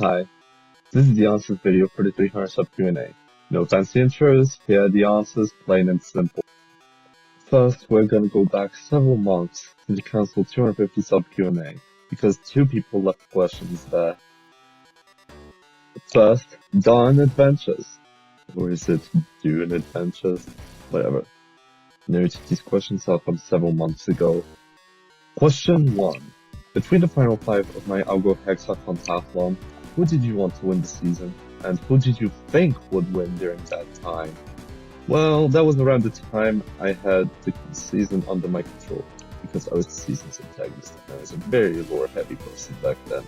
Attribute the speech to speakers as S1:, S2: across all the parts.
S1: Hi, this is the answers video for the 300 sub Q&A. No fancy intros, here are the answers, plain and simple. First, we're gonna go back several months to the cancelled 250 sub Q&A, because two people left questions there. First, Dawn Adventures. Or is it Dune Adventures? Whatever. Note, these questions are from several months ago. Question 1. Between the final 5 of my Algo hexathon, who did you want to win the season? And who did you think would win during that time? Well, that was around the time I had the season under my control, because I was the season's antagonist and I was a very lore-heavy person back then.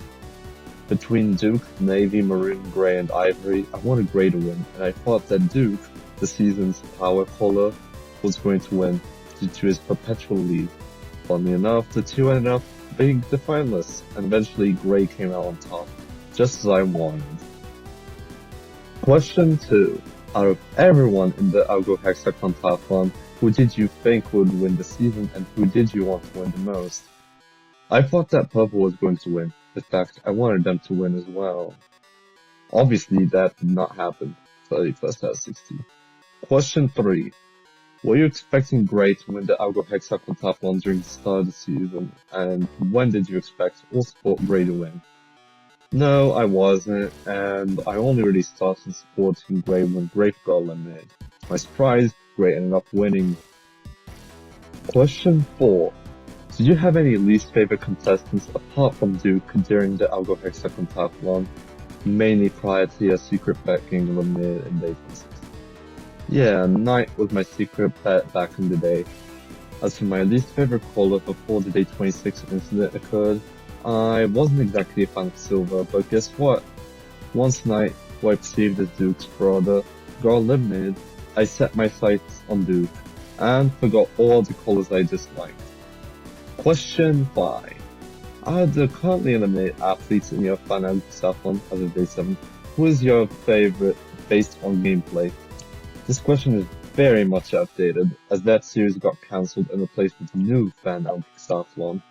S1: Between Duke, Navy, Maroon, Grey, and Ivory, I wanted Grey to win, and I thought that Duke, the season's power color, was going to win due to his perpetual lead. Funnily enough, the two ended up being the finalists, and eventually Grey came out on top, just as I wanted. Question 2. Out of everyone in the Algo hexathon, who did you think would win the season, and who did you want to win the most? I thought that Purple was going to win. In fact, I wanted them to win as well. Obviously, that did not happen. 31st out of 60. Question 3. Were you expecting Grey to win the Algo hexathon during the start of the season, and when did you expect or support Grey to win? No, I wasn't, and I only really started supporting Grey when Grey got eliminated. To my surprise, Grey ended up winning. Question 4. Did you have any least favorite contestants apart from Duke during the Algo hexathon, mainly prior to your secret bet getting eliminated in day 26? Yeah, Knight was my secret bet back in the day. As for my least favorite caller before the day 26 incident occurred, I wasn't exactly a fan of Silver, but guess what? Once Knight, who I perceived as Duke's brother, got eliminated, I set my sights on Duke, and forgot all the callers I disliked. Question 5. Out of the currently eliminated athletes in your final hexathon as of day 7, who is your favorite based on gameplay? This question is very much outdated, as that series got cancelled and replaced with a new fan hexathon.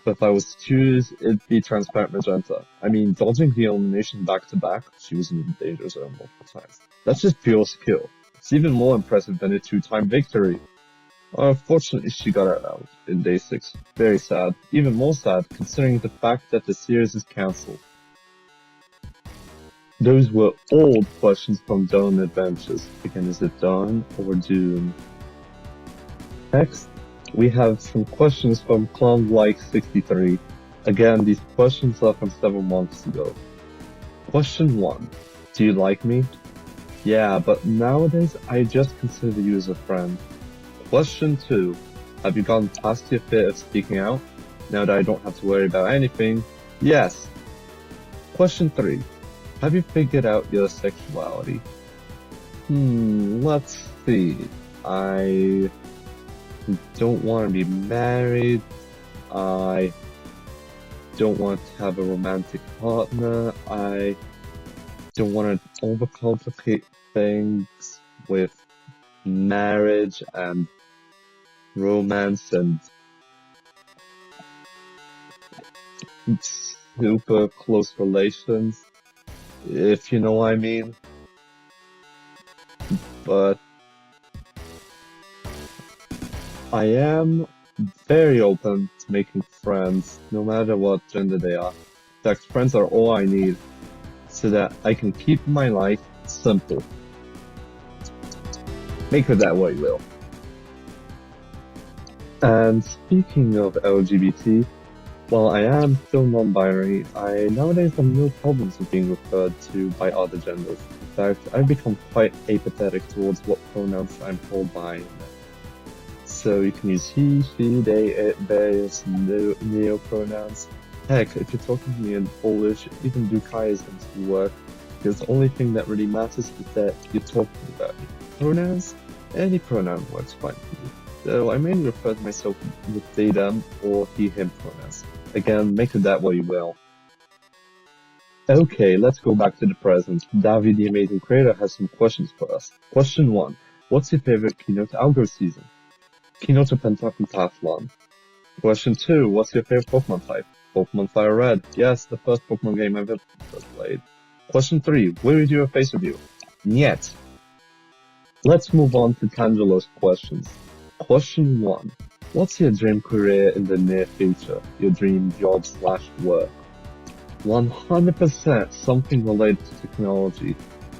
S1: But if I was to choose, it'd be Transparent Magenta. I mean, dodging the elimination back to back, she was in the danger zone multiple times. That's just pure skill. It's even more impressive than a 2-time victory. Unfortunately, she got out in day 6. Very sad. Even more sad, considering the fact that the series is cancelled. Those were all questions from Dawn Adventures. Again, is it Dawn or Dune? Next, we have some questions from ClownLike63. Again, these questions are from several months ago. Question 1. Do you like me? Yeah, but nowadays I just consider you as a friend. Question 2. Have you gotten past your fear of speaking out? Now that I don't have to worry about anything? Yes. Question 3. Have you figured out your sexuality? Let's see. I don't want to be married. I don't want to have a romantic partner. I don't want to overcomplicate things with marriage and romance and super close relations, if you know what I mean. But I am very open to making friends, no matter what gender they are. In fact, friends are all I need, so that I can keep my life simple. Make of that what you will. And speaking of LGBT, while I am still non-binary, I nowadays have no problems with being referred to by other genders. In fact, I've become quite apathetic towards what pronouns I'm told by. So you can use he, she, they, it, various neo-pronouns. Heck, if you're talking to me in Polish, even Dukai is going to work, because the only thing that really matters is that you're talking about me. Pronouns? Any pronoun works fine for me. So I mainly refer to myself with they, them, or he, him pronouns. Again, make of that what you will. Okay, let's go back to the present. Davi the Amazing Creator has some questions for us. Question 1. What's your favorite Keynote Algo season? Keynote Pentathlon. Question 2. What's your favorite Pokemon type? Pokemon Fire Red. Yes, the first Pokemon game I've ever played. Question 3. Will you do a face review? Niet. Let's move on to Tangelo's questions. Question 1. What's your dream career in the near future? Your dream job/work? 100% something related to technology,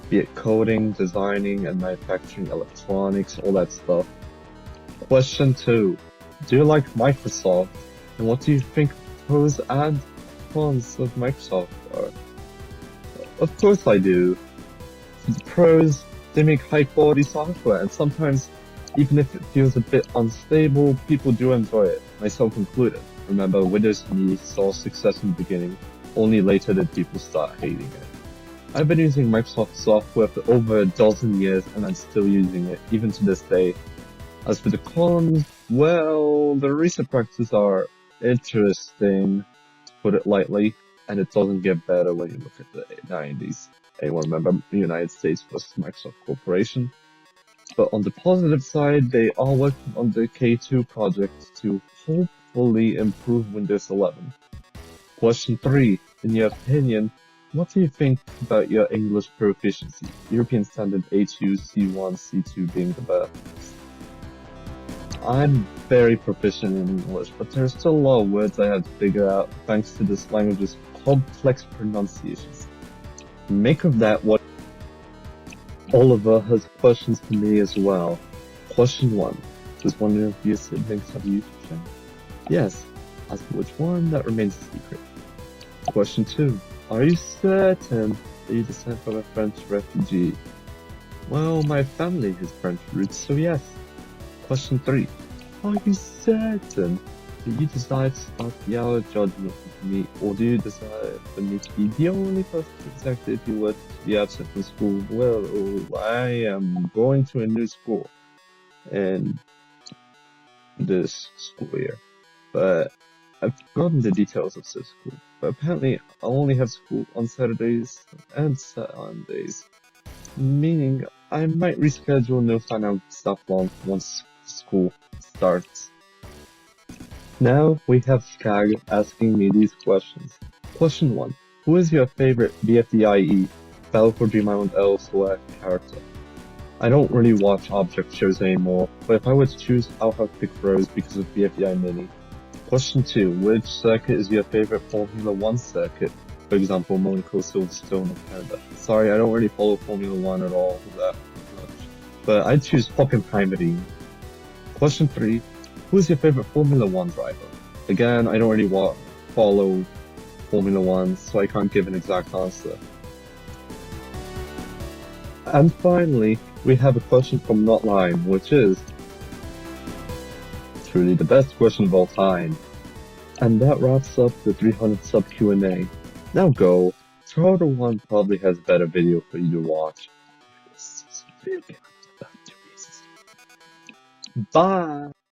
S1: be it coding, designing, and manufacturing electronics, all that stuff. Question 2. Do you like Microsoft? And what do you think pros and cons of Microsoft are? Of course I do. The pros, they make high quality software, and sometimes, even if it feels a bit unstable, people do enjoy it, myself included. Remember, Windows Me saw success in the beginning, only later did people start hating it. I've been using Microsoft software for over a dozen years, and I'm still using it, even to this day. As for the cons, well, the recent practices are interesting, to put it lightly, and it doesn't get better when you look at the 90s. Anyone remember the United States versus Microsoft Corporation? But on the positive side, they are working on the K2 project to hopefully improve Windows 11. Question 3. In your opinion, what do you think about your English proficiency? European Standard A2, C1, C2 being the best. I'm very proficient in English, but there's still a lot of words I have to figure out thanks to this language's complex pronunciations. Make of that what. Oliver has questions for me as well. Question 1. Does one of your siblings have a YouTube channel? Yes. As for which one, that remains a secret. Question 2. Are you certain that you descend from a French refugee? Well, my family has French roots, so yes. Question 3. Are you certain that you decide to start the hour judgment with me, or do you decide for me to be the only person to exact if you were to be absent from school? Well, I am going to a new school in this school year, but I've forgotten the details of said school. But apparently, I'll only have school on Saturdays and Sundays, meaning I might reschedule and find out stuff long once school starts. Now we have Skag asking me these questions. Question 1. Who is your favorite BFDIE, Battle for Dream Island Elsewhere character? I don't really watch object shows anymore, but if I were to choose, I'll have to pick Rose because of BFDI Mini. Question 2. Which circuit is your favorite Formula 1 circuit? For example, Monaco, Silverstone, or Canada. Sorry, I don't really follow Formula 1 at all that much, but I'd choose Hockenheimring. Question 3. Who is your favorite Formula 1 driver? Again, I don't really follow Formula 1, so I can't give an exact answer. And finally, we have a question from Not Lime, which is truly the best question of all time. And that wraps up the 300 sub Q&A. Now go, Total One probably has a better video for you to watch. Bye!